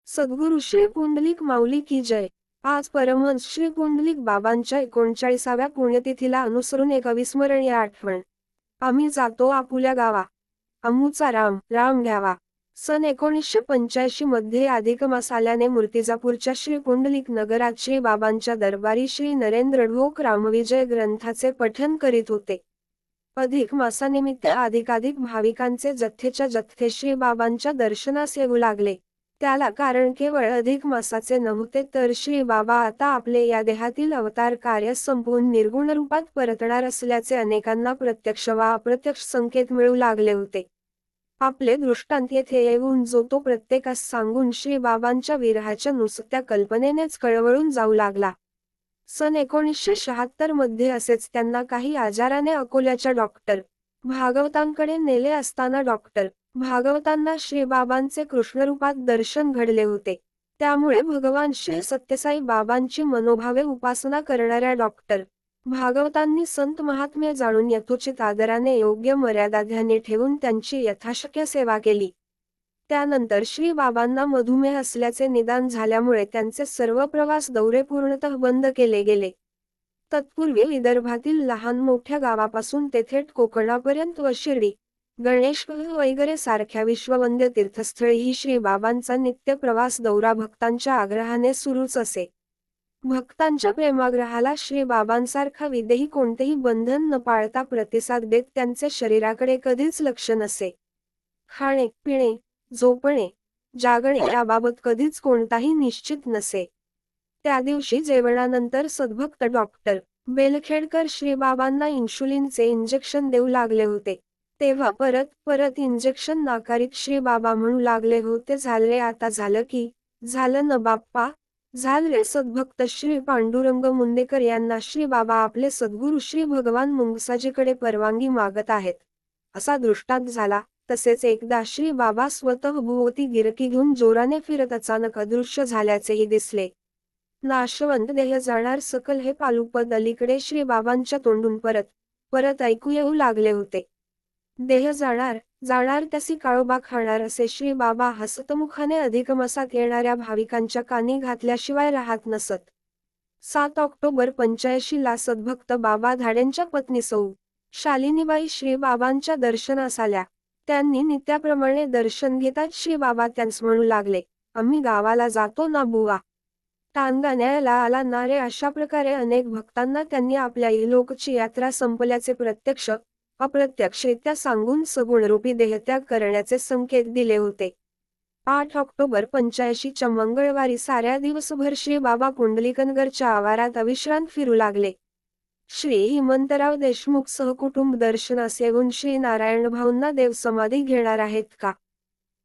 सद्गुरु श्री पुंडलिक माऊली की जय। आज परमहंस श्री पुंडलिक बाबांच्या 39व्या पुण्यतिथीला अनुसरून एक अविस्मरणीय आठवण। आम्ही जातो आपुल्या गावा, आमूचा राम राम घ्यावा। सन 1985 मध्ये अधिक मास आल्याने मूर्तिजापूरच्या श्री पुंडलिक नगरात श्री बाबांच्या दरबारी श्री नरेंद्र ढोक रामविजय ग्रंथाचे पठण करीत होते। अधिक मासानिमित्त अधिकाधिक भाविकांचे जथ्थेच्या जथ्थे श्री बाबांच्या दर्शनास येऊ लागले। त्याला कारण केवळ अधिक मासाचे नव्हते, तर श्री बाबा आता आपले या देहातील अवतार कार्य संपवून निर्गुण रूपात परतणार असल्याचे अनेकांना प्रत्यक्ष वा अप्रत्यक्ष संकेत मिळू लागले होते। आपले दृष्टांत येथे येऊन जो तो प्रत्येकास सांगून श्री बाबांच्या विरहाच्या नुसत्या कल्पनेनेच कळवळून जाऊ लागला। सन 1976 मध्ये असेच त्यांना काही आजाराने अकोल्याच्या डॉक्टर भागवतांकडे नेले असताना डॉक्टर भागवतांना श्री बाबांचे कृष्णरूपात दर्शन घडले होते। त्यामुळे भगवान श्री सत्यसाई बाबांची मनोभावे उपासना करणाऱ्या डॉक्टर भागवतांनी संत महात्म्य जाणून यथोचित आदराने योग्य मर्यादा ध्यानी ठेवून त्यांची यथाशक्य सेवा केली। त्यानंतर श्री बाबांना मधुमेह असल्याचे निदान झाल्यामुळे त्यांचे सर्व प्रवास दौरे पूर्णतः बंद केले गेले। तत्पूर्वी विदर्भातील लहान मोठ्या गावापासून ते थेट कोकणापर्यंत व शिर्डी गणेश वगैरे सारख्या विश्ववंद्य तीर्थस्थळी श्री बाबांचा नित्य प्रवास दौरा भक्तांच्या आग्रहाने सुरूच असे। भक्तांच्या प्रेमाग्रहाला श्री बाबांसारखा विदेही कोणतेही बंधन न पाळता प्रतिसाद देत त्यांचे शरीराकडे कधीच लक्ष नसे। खाणे पिणे झोपणे जागणे याबाबत कधीच कोणताही निश्चित नसे। त्या दिवशी जेवणानंतर सद्भक्त डॉक्टर बेलखेडकर श्री बाबांना इन्शुलिनचे इंजेक्शन देऊ लागले होते। तेव्हा परत परत इंजेक्शन नाकारीत श्री बाबा म्हणू लागले होते, झाले आता झालं की झालं न बाप्पा झाल रे। सद्भक्त श्री पांडुरंग मुंदेकर यांना श्री बाबा आपले सद्गुरू श्री भगवान मुंगसाजीकडे परवानगी मागत आहेत असा दृष्टांत झाला। तसेच एकदा श्री बाबा स्वतः भोवती गिरकी घेऊन जोराने फिरत अचानक अदृश्य झाल्याचेही दिसले। नाशवंत देह जाणार सकल हे पालुपद अलीकडे श्री बाबांच्या तोंडून परत परत ऐकू येऊ लागले होते। देह जाणार जाणार त्यासी काळोबा खाणार असे श्री बाबा हसतमुखाने अधिक मासात येणाऱ्या भाविकांच्या कानी घातल्याशिवाय राहत नसत। 7 ऑक्टोबर 85 ला सद्भक्त बाबा धाडेंच्या पत्नी सौ शालिनीबाई श्री बाबांच्या दर्शनास आल्या। त्यांनी नित्याप्रमाणे दर्शन घेताच श्री बाबा त्यांस म्हणू लागले, आम्ही गावाला जातो ना बुवा, टांगा न्यायला आला ना रे। अशा प्रकारे अनेक भक्तांना त्यांनी आपल्या इहलोकची यात्रा संपल्याचे प्रत्यक्ष अप्रत्यक्षरित्या सांगून सगुणरूपी देहत्याग करण्याचे संकेत दिले होते। 8 ऑक्टोबर 85 च्या मंगळवारी साऱ्या दिवसभर श्री बाबा पुंडलिकनगरच्या आवारात अविश्रांत फिरू लागले। श्री हिमंतराव देशमुख सहकुटुंब दर्शनास येऊन श्री नारायणभाऊंना देव समाधी घेणार आहेत का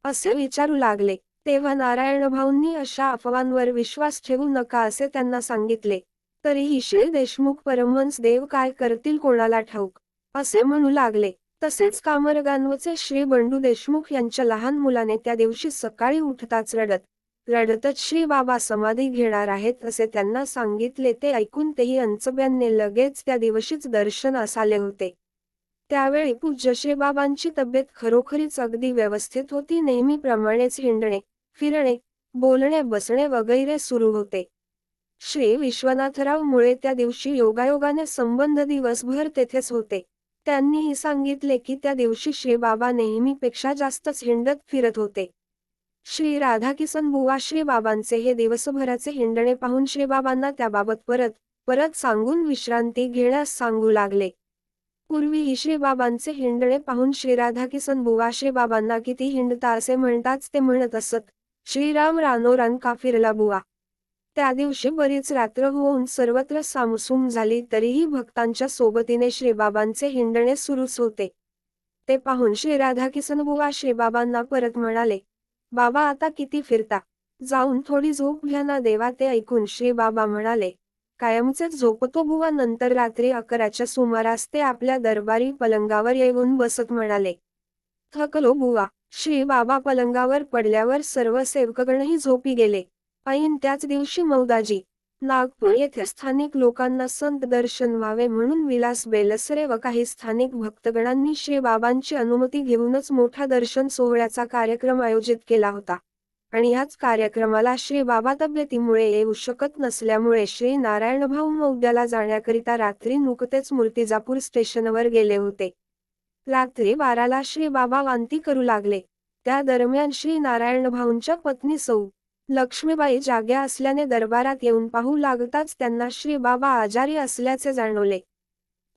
असे विचारू लागले। तेव्हा नारायणभाऊंनी अशा अफवांवर विश्वास ठेवू नका असे त्यांना सांगितले। तरीही श्री देशमुख परमहंस देव काय करतील कोणाला ठाऊक असे म्हणू लागले। तसेच कामरगानवचे श्री बंडू देशमुख यांच्या लहान मुलाने त्या दिवशी सकाळी उठताच रडतच श्री बाबा समाधी घेणार आहेत असे त्यांना सांगितले। ते ऐकून तेही अंचब्यांने लगेच त्या दिवशीच दर्शनास आले होते। त्यावेळी पूज्य श्री बाबांची तब्येत खरोखरीच अगदी व्यवस्थित होती। नेहमीप्रमाणेच हिंडणे फिरणे बोलणे बसणे वगैरे सुरू होते। श्री विश्वनाथराव मुळे त्या दिवशी योगायोगाने संबंध दिवसभर तेथेच होते। त्यांनीही सांगितले की त्या दिवशी श्री बाबा नेहमीपेक्षा जास्तच हिंडत फिरत होते। श्री राधाकिसन बुवा श्री बाबांचे हे दिवसभराचे हिंडणे पाहून श्री बाबांना त्याबाबत परत परत सांगून विश्रांती घेण्यास सांगू लागले। पूर्वीही श्री बाबांचे हिंडणे पाहून श्री राधाकिसन बुवा श्री बाबांना किती हिंडता असे म्हणताच ते म्हणत असत, श्रीराम रानोरान का फिरला बुवा। त्या दिवशी बरीच रात्र होऊन सर्वत्र सामसूम झाली, तरीही भक्तांच्या सोबतीने श्री बाबांचे हिंडणे सुरूच होते। ते पाहून श्री राधाकिसन बुवा श्री बाबांना परत म्हणाले, बाबा आता किती फिरता, जाऊन थोडी झोप घ्या ना देवा। ते ऐकून श्री बाबा म्हणाले, कायमचेच झोपतो बुवा। नंतर रात्री 11च्या सुमारास ते आपल्या दरबारी पलंगावर येऊन बसत म्हणाले, थकलो बुवा। श्री बाबा पलंगावर पडल्यावर सर्व सेवकगणही झोपी गेले। ऐन त्याच दिवशी मौदाजी नागपूर येथे स्थानिक लोकांना संत दर्शन व्हावे म्हणून विलास बेलसरे व काही स्थानिक भक्तगणांनी श्री बाबांची अनुमती घेऊनच मोठा दर्शन सोहळ्याचा कार्यक्रम आयोजित केला होता। आणि ह्याच कार्यक्रमाला श्री बाबा तब्येतीमुळे येऊ शकत नसल्यामुळे श्री नारायणभाऊ मौद्याला जाण्याकरिता रात्री नुकतेच मूर्तिजापूर स्टेशनवर गेले होते. रात्री 12ला श्री बाबा वांती करू लागले. त्या दरम्यान श्री नारायणभाऊंच्या पत्नी सौ लक्ष्मीबाई जाग्या असल्याने दरबारात येऊन पाहू लागताच त्यांना श्री बाबा आजारी असल्याचे जाणवले.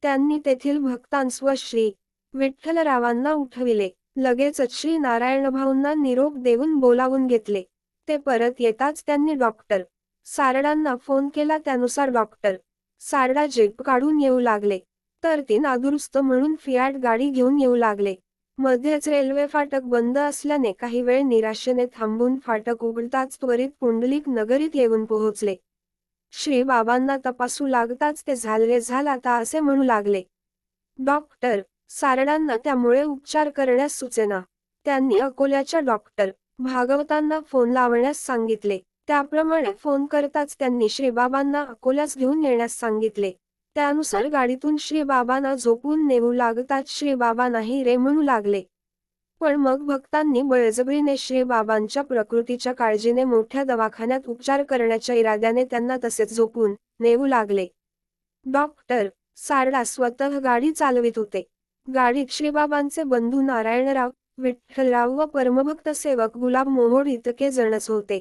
त्यांनी तेथील भक्तांस व श्री विठ्ठलरावांना उठविले. लगेचच श्री नारायणभाऊंना निरोप देऊन बोलावून घेतले. ते परत येताच त्यांनी डॉक्टर सारडांना फोन केला. त्यानुसार डॉक्टर सारडा जीप काढून येऊ लागले. तर ती नादुरुस्त म्हणून फियाट गाडी घेऊन येऊ लागले. मध्येच रेल्वे फाटक बंद असल्याने काही वेळ निराशेने थांबून फाटक उघडताच त्वरित पुंडलिक नगरीत येऊन पोहोचले. श्री बाबांना तपासू लागताच ते झाला असे म्हणू लागले. डॉक्टर सारडांना त्यामुळे उपचार करण्यास सुचेना. त्यांनी अकोल्याच्या डॉक्टर भागवतांना फोन लावण्यास सांगितले. त्याप्रमाणे फोन करताच त्यांनी श्रीबाबांना अकोल्यास घेऊन येण्यास सांगितले. त्यानुसार गाडीतून श्री बाबांना झोपून नेऊ लागताच श्री बाबा नाही रे म्हणू लागले. पण मग भक्तांनी बळजबरीने श्री बाबांच्या प्रकृतीच्या काळजीने मोठ्या दवाखान्यात उपचार करण्याच्या इराद्याने त्यांना तसेच झोपून नेऊ लागले. डॉक्टर सारडा स्वतः गाडी चालवित होते. गाडीत श्रीबाबांचे बंधू नारायणराव, विठ्ठलराव व परमभक्त सेवक गुलाब मोहोड इतके जणच होते.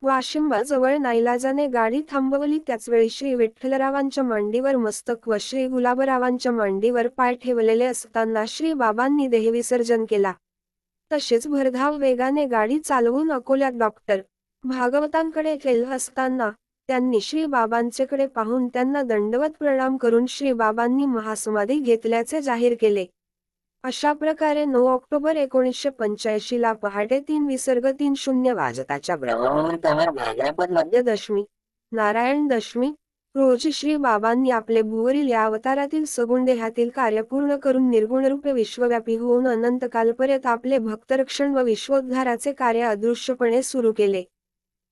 वाशिंबाजवळ नाईलाजाने गाडी थांबवली. त्याचवेळी श्री विठ्ठलरावांच्या मांडीवर मस्तक व श्री गुलाबरावांच्या मांडीवर पाय ठेवलेले असताना श्री बाबांनी देहविसर्जन केला. तसेच भरधाव वेगाने गाडी चालवून अकोल्यात डॉक्टर भागवतांकडे गेले असताना त्यांनी श्री बाबांचेकडे पाहून त्यांना दंडवत प्रणाम करून श्री बाबांनी महासमाधी घेतल्याचे जाहीर केले. अशा प्रकारे 9 ऑक्टोबर 1985 ला पहाटे 3 विसर्ग 3:00 वाजताच्या ब्रह्ममुहूर्तावर भाद्रपद मध्य दशमी नारायण दशमी रोजी श्री बाबांनी आपले भुवरील या अवतारातील सगुण देहातील कार्य पूर्ण करून निर्गुणरूपे विश्वव्यापी होऊन अनंतकालपर्यंत आपले भक्तरक्षण व विश्वोद्धाराचे कार्य अदृश्यपणे सुरू केले.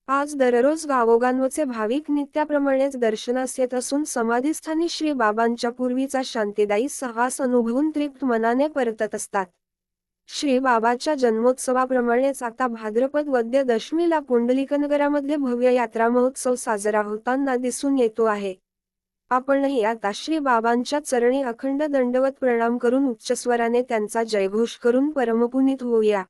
आज दररोज गावोगांवचे भाविक नित्याप्रमाणेच दर्शनास येत असून समाधीस्थानी श्री बाबांच्या पूर्वीचा शांतिदायी सहवास अनुभवून तृप्त मनाने परतत असतात. श्री बाबाच्या जन्मोत्सवाप्रमाणेच आता भाद्रपद वद्य दशमीला पुंडलिकनगरामध्ये भव्य यात्रा महोत्सव साजरा होताना दिसून येतो आहे. आपणही आता श्री बाबांच्या चरणी अखंड दंडवत प्रणाम करून उच्चस्वराने त्यांचा जयघोष करून परमपुनीत होऊया.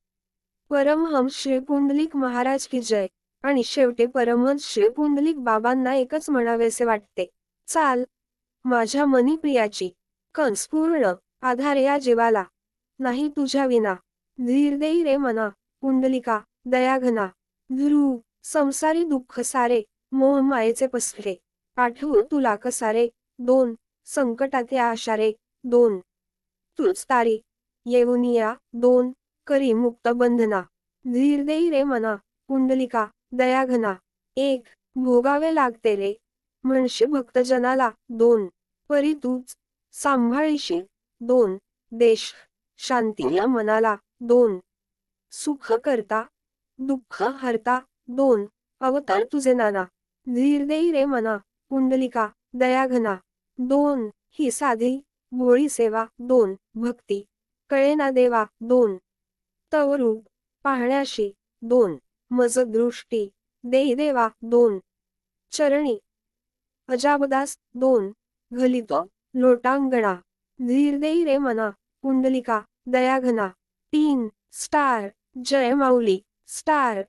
परमहंस श्री पुंडलिक महाराज की जय. आणि शेवटी परमहंस श्री पुंडलिक बाबांना एकच म्हणावेसे वाटते, चाल माझ्या मनी प्रियाची, कंस पूर्ण आधार या जीवाला, नाही तुझ्या विना. धीर देई रे मना, पुंडलिका दयाघना. ध्रुव संसारी दुःख सारे, मोह मायेचे पसरे. आठवू तुला कसारे, 2 संकटात या आशारे. 2 तूच तारी येऊनिया. 2 करी मुक्त बंधना. धीर देई रे मना, पुंडलिका दयाघना. 1 भोगावे लागते रे म्हणशी भक्तजनाला. 2 परी तूच सांभाळीशी. 2 देश शांती या मनाला. 2 सुख करता दुःख हरता. 2 अवतार तुझे नाना. धीर देई रे मना, पुंडलिका दयाघना. 2 ही साधी भोळी सेवा. 2 भक्ती कळेना देवा. 2 तव रूप पाहण्याशी. 2 मज दृष्टी देई देवा. 2 चरणी अजाबदास. 2 घलित लोटांगणा. धीर देई रे मना, पुंडलिका दयाघना. 3 स्टार जय माऊली. स्टार